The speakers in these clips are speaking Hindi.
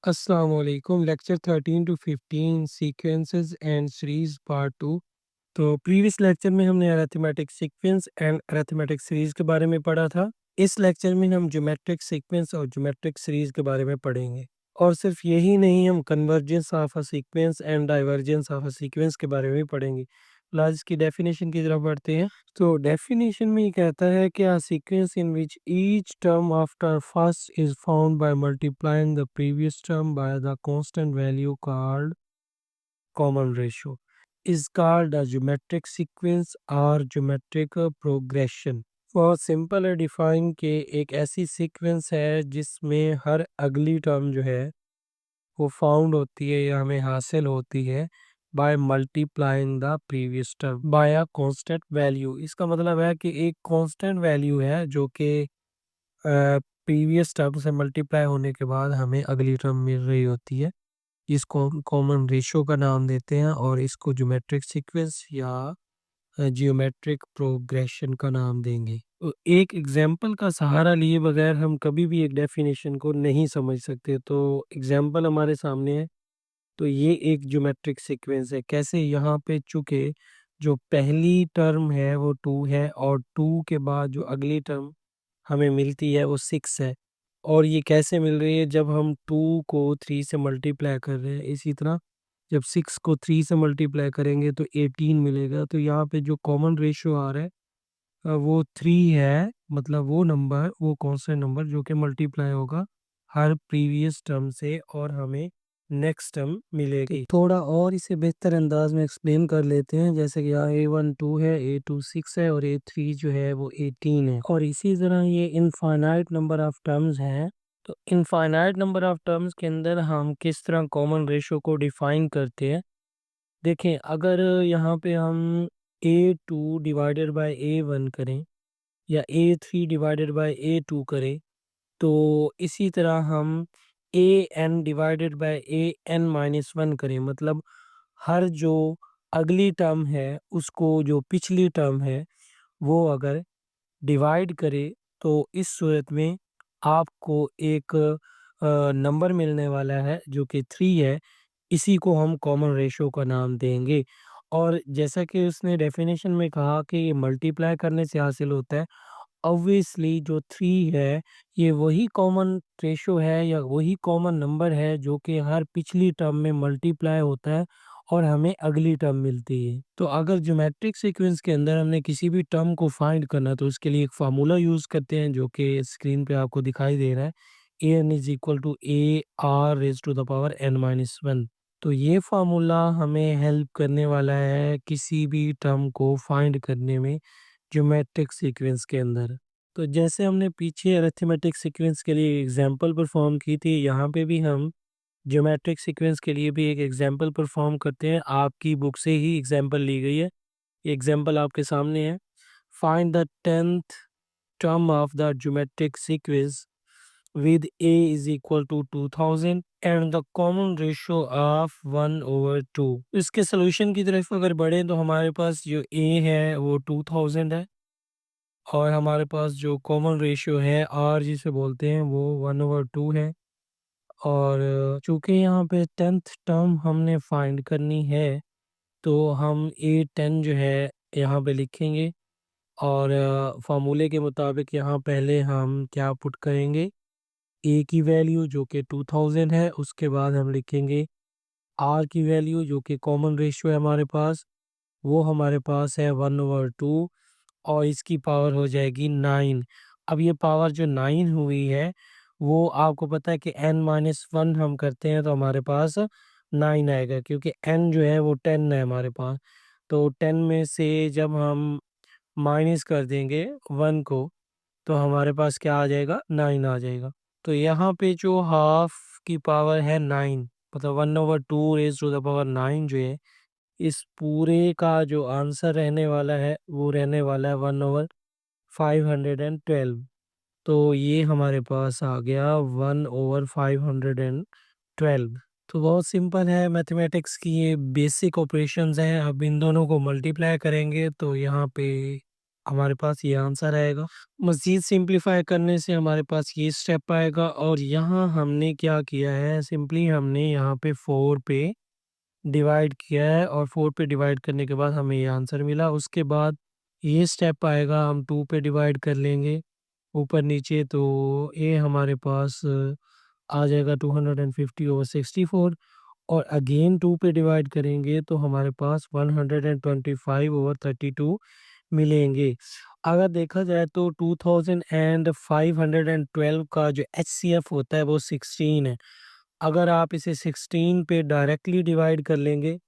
अस्सलाम वालेकुम। Lecture 13 to 15 sequences and series part 2। तो प्रीवियस लेक्चर में हमने arithmetic sequence and arithmetic series के बारे में पढ़ा था। इस लेक्चर में हम ज्योमेट्रिक सीक्वेंस और ज्योमेट्रिक सीरीज के बारे में पढ़ेंगे। और सिर्फ यही नहीं, हम convergence of a sequence and divergence of a sequence के बारे में भी पढ़ेंगे। फिलहाल इसकी डेफिनेशन की तरफ बढ़ते हैं। तो डेफिनेशन में ये कहता है कि a sequence in which each term after first is found by multiplying the previous term by the constant value called common ratio is called a geometric sequence or geometric progression। For simple define के एक ऐसी सीक्वेंस है जिसमें हर अगली टर्म जो है वो फाउंड होती है या हमें हासिल होती है by multiplying the previous term by a constant value. इसका मतलब है कि एक कांस्टेंट वैल्यू है जो कि प्रीवियस टर्म से मल्टीप्लाई होने के बाद हमें अगली टर्म मिल रही होती है। इसको हम कॉमन रेशियो का नाम देते हैं और इसको ज्योमेट्रिक सीक्वेंस या जियोमेट्रिक प्रोग्रेशन का नाम देंगे। तो एक एग्जाम्पल का सहारा लिए बगैर हम कभी भी एक डेफिनेशन को नहीं समझ सकते। तो एग्जाम्पल हमारे सामने है। तो ये एक ज्योमेट्रिक सीक्वेंस है। कैसे? यहाँ पे चूंकि जो पहली टर्म है वो 2 है और 2 के बाद जो अगली टर्म हमें मिलती है वो 6 है। और ये कैसे मिल रही है? जब हम 2 को 3 से मल्टीप्लाई कर रहे हैं। इसी तरह जब 6 को 3 से मल्टीप्लाई करेंगे तो 18 मिलेगा। तो यहाँ पे जो कॉमन रेशियो आ रहा है वो 3 है। मतलब वो नंबर, वो कॉन्स्टेंट नंबर जो कि मल्टीप्लाई होगा हर प्रीवियस टर्म से और हमें नेक्स्ट टर्म मिलेगी। थोड़ा और इसे बेहतर अंदाज में एक्सप्लेन कर लेते हैं। जैसे कि यहाँ A1 2 है, A2 6 है और A3 जो है वो 18 है। और इसी तरह ये इनफाइनाइट नंबर ऑफ टर्म्स हैं। तो इनफाइनाइट नंबर ऑफ टर्म्स के अंदर हम किस तरह कॉमन रेशियो को डिफाइन करते हैं। देखें, अगर यहाँ पे हम A2 डिवाइडेड बाय A1 करें या A3 डिवाइडेड बाय A2 करें, तो इसी तरह हम an divided by an minus 1 करें, मतलब हर जो अगली टर्म है उसको जो पिछली टर्म है वो अगर डिवाइड करे तो इस सूरत में आपको एक नंबर मिलने वाला है जो कि 3 है। इसी को हम कॉमन रेशियो का नाम देंगे। और जैसा कि उसने डेफिनेशन में कहा कि ये मल्टीप्लाई करने से हासिल होता है। ऑब्वियसली जो 3 है ये वही कॉमन रेशियो है या वही कॉमन नंबर है जो कि हर पिछली टर्म में मल्टीप्लाई होता है और हमें अगली टर्म मिलती है। तो अगर ज्योमेट्रिक सीक्वेंस के अंदर हमने किसी भी टर्म को फाइंड करना तो उसके लिए एक फार्मूला यूज करते हैं जो कि स्क्रीन पे आपको दिखाई दे रहा है। an is equal to a r raise to the power n minus 1। तो ये फार्मूला हमें हेल्प करने वाला है किसी भी टर्म को फाइंड करने में ज्योमेट्रिक सीक्वेंस के अंदर। तो जैसे हमने पीछे अरिथमेटिक सीक्वेंस के लिए एग्जांपल परफॉर्म की थी, यहाँ पे भी हम ज्योमेट्रिक सीक्वेंस के लिए भी एक एग्जांपल परफॉर्म करते हैं। आपकी बुक से ही एग्जांपल ली गई है। ये एग्जांपल आपके सामने है। Find the 10th term of the geometric sequence with a is equal to 2000 and the common ratio of 1/2। इसके सोल्यूशन की तरफ अगर बढ़े तो हमारे पास जो a है वो 2000 है और हमारे पास जो कॉमन रेशियो है r जिसे बोलते हैं वो 1/2 है। और चूंकि यहाँ पे 10th टर्म हमने फाइंड करनी है तो हम a10 जो है यहाँ पे लिखेंगे। और फार्मूले के मुताबिक यहाँ पहले हम क्या पुट करेंगे, ए की वैल्यू जो कि 2000 है, उसके बाद हम लिखेंगे आर की वैल्यू जो कि कॉमन रेशियो है हमारे पास, वो हमारे पास है 1/2 और इसकी पावर हो जाएगी 9। अब ये पावर जो 9 हुई है वो आपको पता है कि n-1 हम करते हैं तो हमारे पास 9 आएगा क्योंकि n जो है वो 10 है हमारे पास। तो 10 में से जब हम माइनस कर देंगे 1 को तो हमारे पास क्या आ जाएगा, 9 आ जाएगा। तो यहाँ पे जो हाफ की पावर है 9, मतलब 1/2 रेज टू द पावर 9 जो है, इस पूरे का जो आंसर रहने वाला है वो रहने वाला है 1/512। तो ये हमारे पास आ गया 1/512। तो बहुत सिंपल है, मैथमेटिक्स की ये बेसिक ऑपरेशंस हैं। अब इन दोनों को मल्टीप्लाई करेंगे तो यहाँ पे हमारे पास ये आंसर आएगा। मज़ीद सिंप्लीफाई करने से हमारे पास ये स्टेप आएगा और यहाँ हमने क्या किया है, सिंपली हमने यहाँ पे 4 पे डिवाइड किया है और 4 पे डिवाइड करने के बाद हमें ये आंसर मिला। उसके बाद ये स्टेप आएगा, हम 2 पे डिवाइड कर लेंगे ऊपर-नीचे, तो ये हमारे पास आ जाएगा 250/64 और अगेन 2 पे डिवाइड करेंगे तो हमारे पास 125/32 मिलेंगे। अगर देखा जाए तो 2512 का जो एचसीएफ होता है वो 16 है। अगर आप इसे 16 पे डायरेक्टली डिवाइड कर लेंगे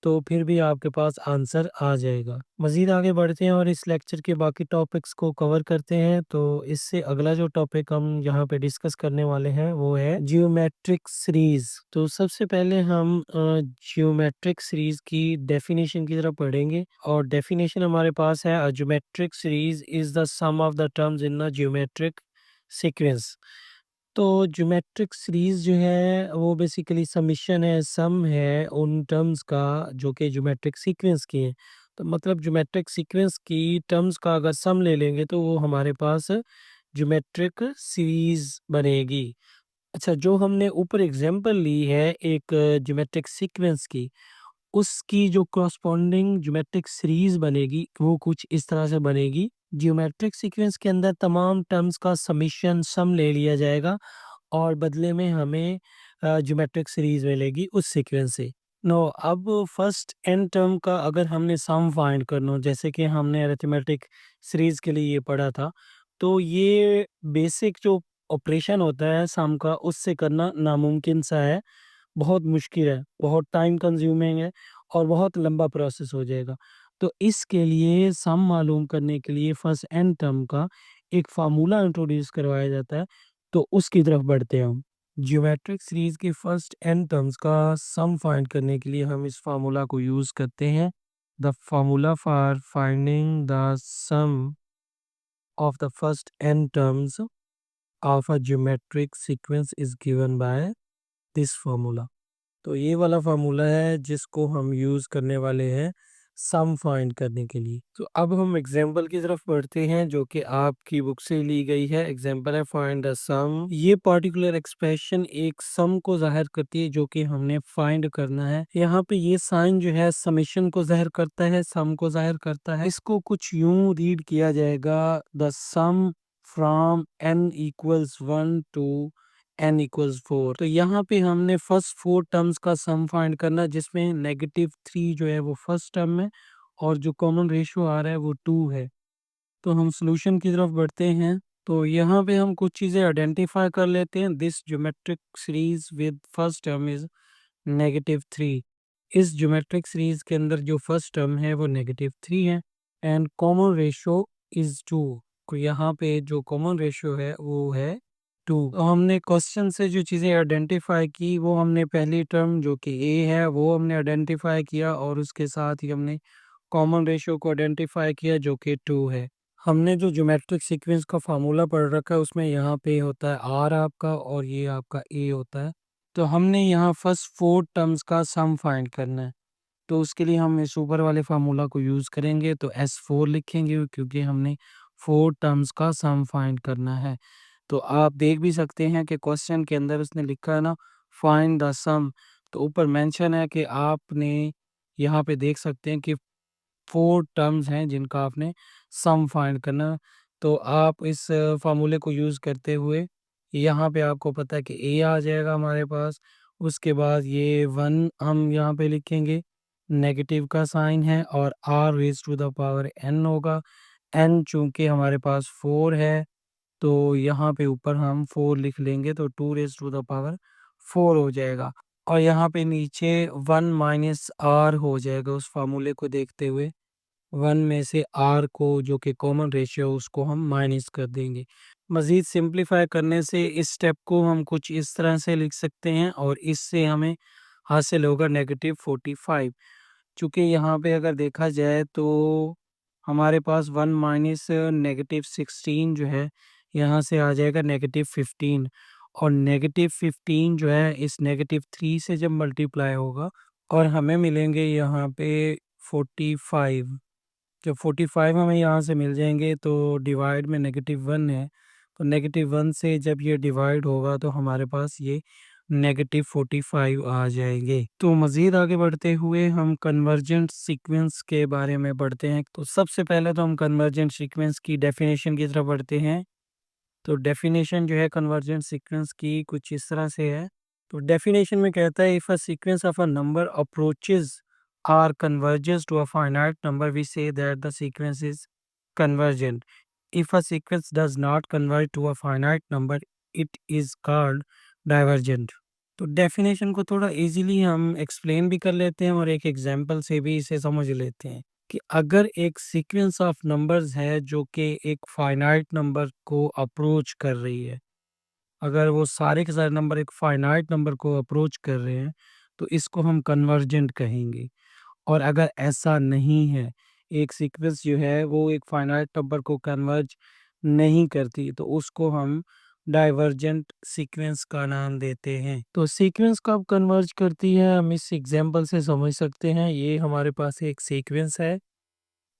तो फिर भी आपके पास आंसर आ जाएगा। मज़ीद आगे बढ़ते हैं और इस लेक्चर के बाकी टॉपिक्स को कवर करते हैं। तो इससे अगला जो टॉपिक हम यहाँ पे डिस्कस करने वाले हैं वो है जियोमेट्रिक सीरीज़। तो सबसे पहले हम जियोमेट्रिक सीरीज़ की डेफिनेशन की तरफ पढ़ेंगे और डेफिनेशन हमारे पास है, geometric series is the sum of the terms in a geometric sequence. तो ज्योमेट्रिक सीरीज़ जो है वो बेसिकली समेशन है, सम है उन टर्म्स का जो कि ज्योमेट्रिक सीक्वेंस की हैं। तो मतलब ज्योमेट्रिक सीक्वेंस की टर्म्स का अगर सम ले लेंगे तो वो हमारे पास ज्योमेट्रिक सीरीज़ बनेगी। अच्छा, जो हमने ऊपर एग्ज़ाम्पल ली है एक ज्योमेट्रिक सीक्वेंस की, उसकी जो कॉरस्पॉन्डिंग ज्योमेट्रिक सीरीज़ बनेगी वो कुछ इस तरह से बनेगी। ज्योमेट्रिक सीक्वेंस के अंदर तमाम टर्म्स का समेशन सम ले लिया जाएगा और बदले में हमें ज्योमेट्रिक सीरीज़ मिलेगी उस सीक्वेंस से। नो, अब फर्स्ट एन टर्म का अगर हमने सम फाइंड करना हो, जैसे कि हमने अरिथमेटिक सीरीज़ के लिए ये पढ़ा था, तो ये बेसिक जो ऑपरेशन होता है सम का, उससे करना नामुमकिन सा है, बहुत मुश्किल है, बहुत टाइम कंज्यूमिंग है और बहुत लंबा प्रोसेस हो जाएगा। तो इसके लिए सम मालूम करने के लिए फर्स्ट एन टर्म का एक फ़ॉर्मूला इंट्रोड्यूस करवाया जाता है, तो उसकी तरफ बढ़ते हैं हम। ज्योमेट्रिक सीरीज़ के फर्स्ट एन टर्म्स का सम फाइंड करने के लिए हम इस फ़ॉर्मूला को यूज़ करते हैं। The formula for finding the sum of the first n terms of a geometric sequence is given by this formula. तो ये वाला फ़ॉर्मूला है जिसको हम यूज़ करने वाले हैं सम फाइंड करने के लिए। तो अब हम एग्ज़ाम्पल की तरफ बढ़ते हैं जो कि आपकी बुक से ली गई है। एग्ज़ाम्पल है फाइंड द सम। ये पार्टिकुलर एक्सप्रेशन एक सम को ज़ाहिर करती है जो कि हमने फाइंड करना है। यहाँ पे ये साइन जो है समेशन को ज़ाहिर करता है, सम को ज़ाहिर करता है। इसको कुछ यूँ रीड किया जाएगा, the sum from n equals 1 to n equals 4। तो यहाँ पे हमने फर्स्ट 4 टर्म्स का सम फाइंड करना, जिसमें -3 जो है वो फर्स्ट टर्म है और जो कॉमन रेशियो आ रहा है वो 2 है। तो हम सॉल्यूशन की तरफ बढ़ते हैं। तो यहाँ पे हम कुछ चीज़ें आइडेंटिफाई कर लेते हैं। This geometric series with first term is -3। इस ज्योमेट्रिक सीरीज के अंदर जो फर्स्ट टर्म है वो -3 है एंड कॉमन रेशियो इज 2। तो यहाँ पे जो कॉमन रेशियो है वो है 2। तो हमने क्वेश्चन से जो चीज़ें आइडेंटिफाई की वो हमने पहली टर्म जो कि ए है वो हमने आइडेंटिफाई किया और उसके साथ ही हमने कॉमन रेशियो को आइडेंटिफाई किया जो कि 2 है। हमने जो ज्योमेट्रिक सीक्वेंस का फार्मूला पढ़ रखा है उसमें यहाँ पे होता है आर आपका और ये आपका ए होता है। तो हमने यहाँ फर्स्ट 4 टर्म्स का सम फाइंड करना है। तो उसके लिए हम इस ऊपर वाले फार्मूला को यूज़ करेंगे, तो S4 लिखेंगे क्योंकि हमने 4 टर्म्स का सम फाइंड करना है। तो आप देख भी सकते हैं कि क्वेश्चन के अंदर उसने लिखा है ना, फाइंड द सम। तो ऊपर मेंशन है कि आपने यहाँ पे देख सकते हैं कि 4 टर्म्स हैं जिनका आपने सम फाइंड करना। तो आप इस फ़ॉर्मूले को यूज़ करते हुए यहाँ पे आपको पता है कि ए आ जाएगा हमारे पास। उसके बाद ये 1 हम यहाँ पे लिखेंगे, नेगेटिव का साइन है और r raise to the power n होगा। n चूँकि हमारे पास 4 है तो यहाँ पे ऊपर हम 4 लिख लेंगे तो 2 रेज़ टू द पावर 4 हो जाएगा और यहाँ पे नीचे 1 माइनस r हो जाएगा उस फ़ॉर्मूले को देखते हुए। 1 में से r को जो कि कॉमन रेशियो है उसको हम माइनस कर देंगे। मज़ीद सिंप्लीफाई करने से इस स्टेप को हम कुछ इस तरह से लिख सकते हैं और इससे हमें हासिल होगा -45। चूँकि यहाँ पे अगर देखा जाए तो हमारे पास 1 माइनस -16 जो है यहाँ से आ जाएगा -15 और -15 जो है इस -3 से जब मल्टीप्लाई होगा और हमें मिलेंगे यहाँ पे 45। जब 45 हमें यहाँ से मिल जाएंगे तो डिवाइड में -1 है, तो -1 से जब ये डिवाइड होगा तो हमारे पास ये -45 आ जाएंगे। तो मज़ीद आगे बढ़ते हुए हम कन्वर्जेंट सीक्वेंस के बारे में पढ़ते हैं। तो सबसे पहले तो हम कन्वर्जेंट सीक्वेंस की डेफिनेशन की तरफ बढ़ते हैं। तो डेफिनेशन जो है कन्वर्जेंट सीक्वेंस की कुछ इस तरह से है। तो डेफिनेशन में कहता है if a sequence of a number approaches or converges to a finite number we say that the sequence is convergent. If a sequence does not converge to a finite number it is called divergent. तो डेफिनेशन को थोड़ा इजीली हम एक्सप्लेन भी कर लेते हैं और एक एग्जांपल से भी इसे समझ लेते हैं कि अगर एक सीक्वेंस ऑफ नंबर्स है जो कि एक फाइनाइट नंबर को अप्रोच कर रही है, अगर वो सारे के सारे नंबर एक फाइनाइट नंबर को अप्रोच कर रहे हैं तो इसको हम कन्वर्जेंट कहेंगे। और अगर ऐसा नहीं है, एक सीक्वेंस जो है वो एक फाइनाइट नंबर को कन्वर्ज नहीं करती, तो उसको हम डाइवर्जेंट सीक्वेंस का नाम देते हैं। तो सीक्वेंस कब कन्वर्ज करती है हम इस एग्जांपल से समझ सकते हैं। ये हमारे पास एक सीक्वेंस है,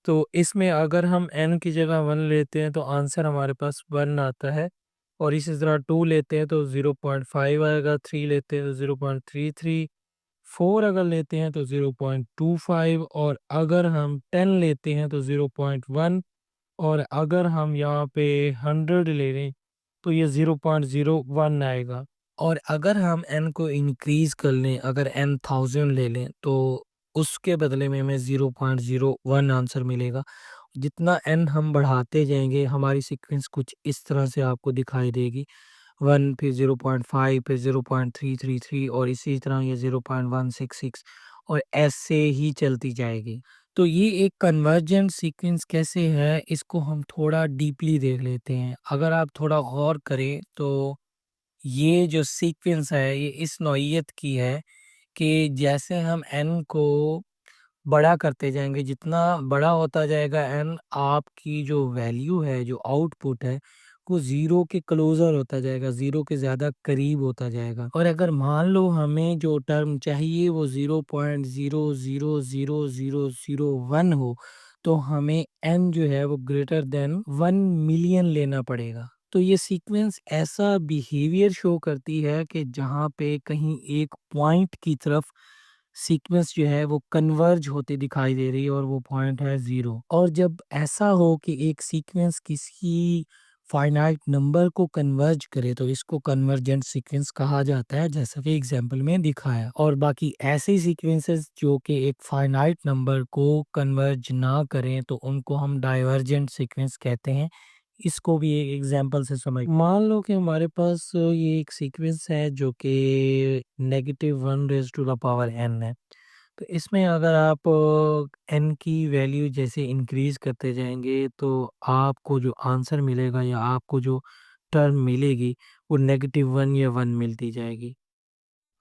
तो इसमें अगर हम n की जगह 1 लेते हैं तो आंसर हमारे पास 1 आता है, और इसी तरह 2 लेते हैं तो 0.5 आएगा, 3 लेते हैं तो 0.33, 4 अगर लेते हैं तो 0.25, और अगर हम 10 लेते हैं तो 0.1, और अगर हम यहाँ पे 100 ले लें तो ये 0.01 आएगा। और अगर हम n को इंक्रीज कर लें, अगर n 1000 ले लें तो उसके बदले में हमें 0.01 आंसर मिलेगा। जितना n हम बढ़ाते जाएंगे हमारी सीक्वेंस कुछ इस तरह से आपको दिखाई देगी। 1 फिर 0.5 फिर 0.333 और इसी तरह ये 0.166 और ऐसे ही चलती जाएगी। तो ये एक कन्वर्जेंट सीक्वेंस कैसे है इसको हम थोड़ा डीपली देख लेते हैं। अगर आप थोड़ा गौर करें तो ये जो सीक्वेंस है ये इस नौइयत की है कि जैसे हम n को बड़ा करते जाएंगे, जितना बड़ा होता जाएगा n, आपकी जो वैल्यू है, जो आउटपुट है, वो ज़ीरो के क्लोज़र होता जाएगा, ज़ीरो के ज़्यादा करीब होता जाएगा। और अगर मान लो हमें जो टर्म चाहिए वो 0.000001 हो, तो हमें n जो है वो ग्रेटर देन 1 मिलियन लेना पड़ेगा। तो ये सीक्वेंस ऐसा बिहेवियर शो करती है कि जहाँ पे कहीं एक पॉइंट की तरफ सीक्वेंस जो है वो कन्वर्ज होती दिखाई दे रही है और वो पॉइंट है 0। और जब ऐसा हो कि एक सीक्वेंस किसी फाइनाइट नंबर को कन्वर्ज करे तो इसको कन्वर्जेंट सीक्वेंस कहा जाता है, जैसा कि एग्जांपल में दिखाया। और बाकी ऐसे सीक्वेंसेस जो कि एक फाइनाइट नंबर को कन्वर्ज ना करें तो उनको हम डाइवर्जेंट सीक्वेंस कहते हैं। इसको भी एक एग्जांपल से समझ, मान लो कि हमारे पास ये एक सीक्वेंस है जो कि -1 raise to the power n है। तो इसमें अगर आप n की वैल्यू जैसे इंक्रीज करते जाएंगे तो आपको जो आंसर मिलेगा या आपको जो टर्म मिलेगी वो -1 या 1 मिलती जाएगी।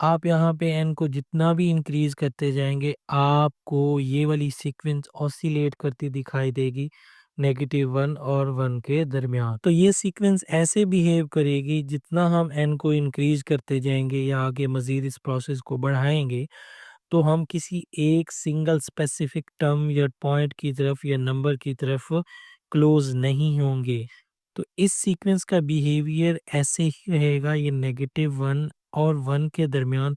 आप यहाँ पे n को जितना भी इंक्रीज करते जाएंगे आपको ये वाली सीक्वेंस ऑसिलेट करती दिखाई देगी -1 और 1 के दरमियान। तो ये सीक्वेंस ऐसे बिहेव करेगी, जितना हम n को इंक्रीज करते जाएंगे या आगे मजीद इस प्रोसेस को बढ़ाएंगे तो हम किसी एक सिंगल स्पेसिफिक टर्म या पॉइंट की तरफ या नंबर की तरफ क्लोज नहीं होंगे। तो इस सीक्वेंस का बिहेवियर ऐसे ही रहेगा, ये -1 और 1 के दरमियान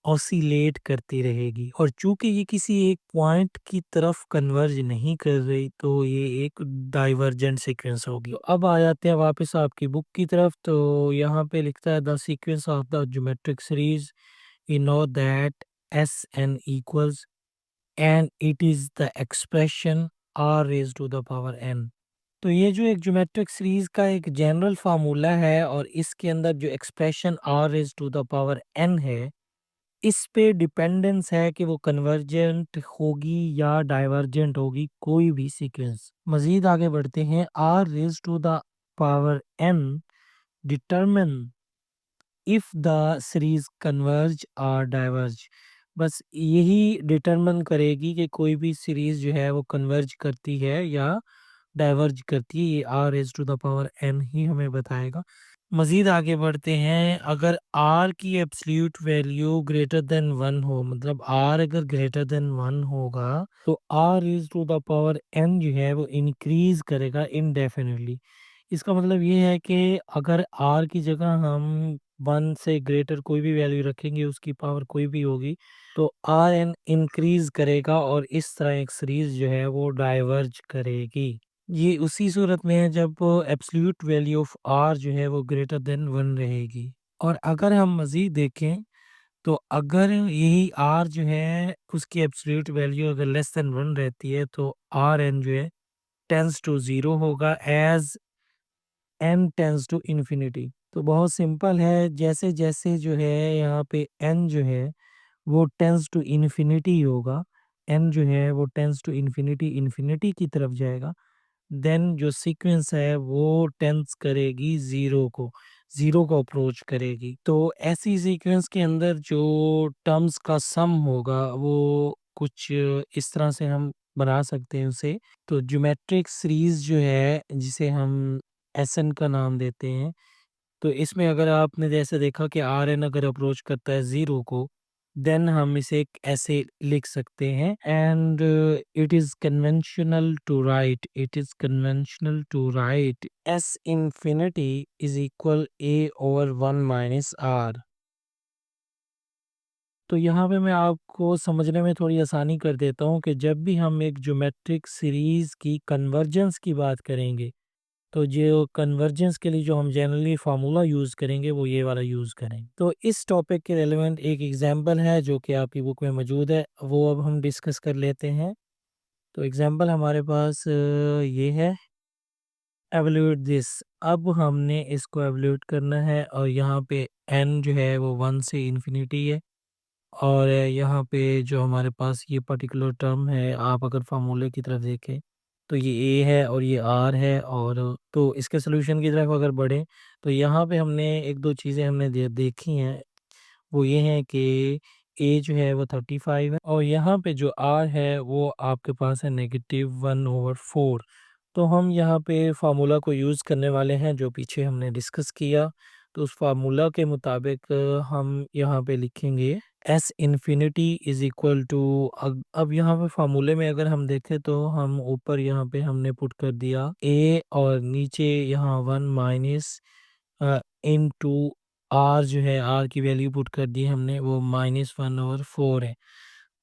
ऑसिलेट करती रहेगी। और चूंकि ये किसी एक पॉइंट की तरफ कन्वर्ज नहीं कर रही तो ये एक डाइवर्जेंट सीक्वेंस होगी। तो अब आ जाते हैं वापस आपकी बुक की तरफ। तो यहाँ पे लिखता है the sequence of the geometric series, we know that Sn equals and it is the expression r raised to the power n। तो ये जो एक ज्योमेट्रिक सीरीज का एक जनरल फार्मूला है और इसके अंदर जो expression r raise to the power n है, इस पे डिपेंडेंस है कि वो कन्वर्जेंट होगी या डाइवर्जेंट होगी कोई भी सीक्वेंस। मजीद आगे बढ़ते हैं। r raise to the power n determine if the series converge और डाइवर्ज। बस यही डिटरमिन करेगी कि कोई भी सीरीज जो है वो कन्वर्ज करती है या डाइवर्ज करती है। ये R raise to the power N ही हमें बताएगा। मज़ीद आगे बढ़ते हैं, अगर r की एब्सोल्यूट वैल्यू ग्रेटर देन 1 हो, मतलब r अगर ग्रेटर देन 1 होगा, तो r is to the power n जो है वो इंक्रीज़ करेगा इनडेफिनिटली। इसका मतलब ये है कि अगर r की जगह हम 1 से ग्रेटर कोई भी वैल्यू रखेंगे, उसकी पावर कोई भी होगी, तो rn इंक्रीज़ करेगा और इस तरह एक सीरीज़ जो है वो डाइवर्ज करेगी। ये उसी सूरत में है जब एब्सोल्यूट वैल्यू ऑफ r जो है वो ग्रेटर देन 1 रहेगी। और अगर हम मज़ीद देखें, तो अगर यही r जो है उसकी एब्सोल्यूट वैल्यू अगर लेस देन 1 रहती है, तो rn जो है टेंड्स टू 0 होगा as n tends to infinity. तो बहुत सिंपल है, जैसे-जैसे जो है यहाँ पे n जो है वो टेंड्स टू इन्फिनिटी होगा, n जो है वो टेंड्स टू इन्फिनिटी, इन्फिनिटी की तरफ जाएगा, देन जो सीक्वेंस है वो टेंस करेगी ज़ीरो को अप्रोच करेगी। तो ऐसी सीक्वेंस के अंदर जो टर्म्स का सम होगा वो कुछ इस तरह से हम बना सकते हैं उसे। तो ज्योमेट्रिक सीरीज़ जो है जिसे हम एसएन का नाम देते हैं, तो इसमें अगर आपने जैसे देखा कि आरएन अगर अप्रोच करता है ज़ीरो को, देन हम इसे एक ऐसे लिख सकते हैं, and it is conventional to write S infinity is equal a over 1 minus r. तो यहाँ पे मैं आपको समझने में थोड़ी आसानी कर देता हूँ कि जब भी हम एक ज्योमेट्रिक सीरीज़ की कन्वर्जेंस की बात करेंगे, तो जो कन्वर्जेंस के लिए जो हम जनरली फार्मूला यूज़ करेंगे वो ये वाला यूज़ करेंगे। तो इस टॉपिक के रेलेवेंट एक एग्जांपल है जो कि आपकी बुक में मौजूद है, वो अब हम डिस्कस कर लेते हैं। तो एग्जांपल हमारे पास ये है, एवल्यूएट दिस। अब हमने इसको एवल्यूएट करना है और यहाँ पे n जो है वो 1 से इन्फिनिटी है, और यहाँ पे जो हमारे पास ये पर्टिकुलर टर्म है, आप अगर फार्मूले की तरफ देखें तो ये ए है और ये आर है, और तो इसके सोल्यूशन की तरफ अगर बढ़ें तो यहाँ पे हमने एक दो चीज़ें हमने देखी हैं, वो ये है कि ए जो है वो 35 है और यहाँ पे जो आर है वो आपके पास है -1/4। तो हम यहाँ पे फार्मूला को यूज़ करने वाले हैं जो पीछे हमने डिस्कस किया। तो उस फार्मूला के मुताबिक हम यहाँ पे लिखेंगे S infinity is equal to, अब यहाँ पे फार्मूले में अगर हम देखें तो हम ऊपर यहाँ पे हमने पुट कर दिया ए और नीचे यहाँ 1 माइनस इन टू आर जो है, आर की वैल्यू पुट कर दी हमने, वो -1/4 है।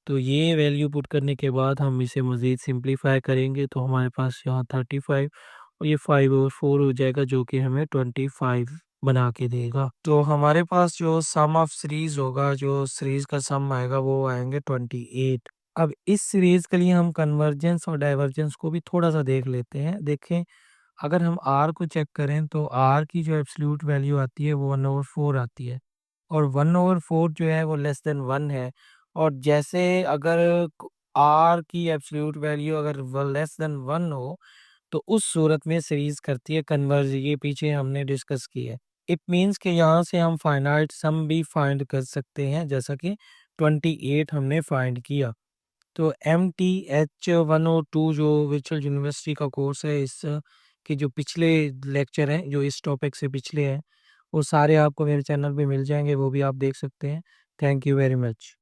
तो ये वैल्यू पुट करने के बाद हम इसे मज़ीद सिंप्लीफाई करेंगे तो हमारे पास यहाँ 35 और ये 5/4 हो जाएगा जो कि हमें 25 बना के देगा। तो हमारे पास जो सम ऑफ सीरीज़ होगा, जो सीरीज़ का सम आएगा वो आएँगे 28। अब इस सीरीज़ के लिए हम कन्वर्जेंस और डाइवर्जेंस को भी थोड़ा-सा देख लेते हैं। देखें, अगर हम r को चेक करें तो r की जो एब्सोल्यूट वैल्यू आती है वो 1/4 आती है, और 1/4 जो है वो लेस देन 1 है। और जैसे अगर r की एब्सोल्यूट वैल्यू अगर लेस देन 1 हो, तो उस सूरत में सीरीज करती है कन्वर्ज, ये पीछे हमने डिस्कस की है। इट मीन्स कि यहाँ से हम फाइनाइट सम भी फाइंड कर सकते हैं, जैसा कि 28 हमने फाइंड किया। तो MTH 102 जो वर्चुअल यूनिवर्सिटी का कोर्स है, इस के जो पिछले लेक्चर हैं, जो इस टॉपिक से पिछले हैं, वो सारे आपको मेरे चैनल पे मिल जाएँगे, वो भी आप देख सकते हैं। Thank you very much.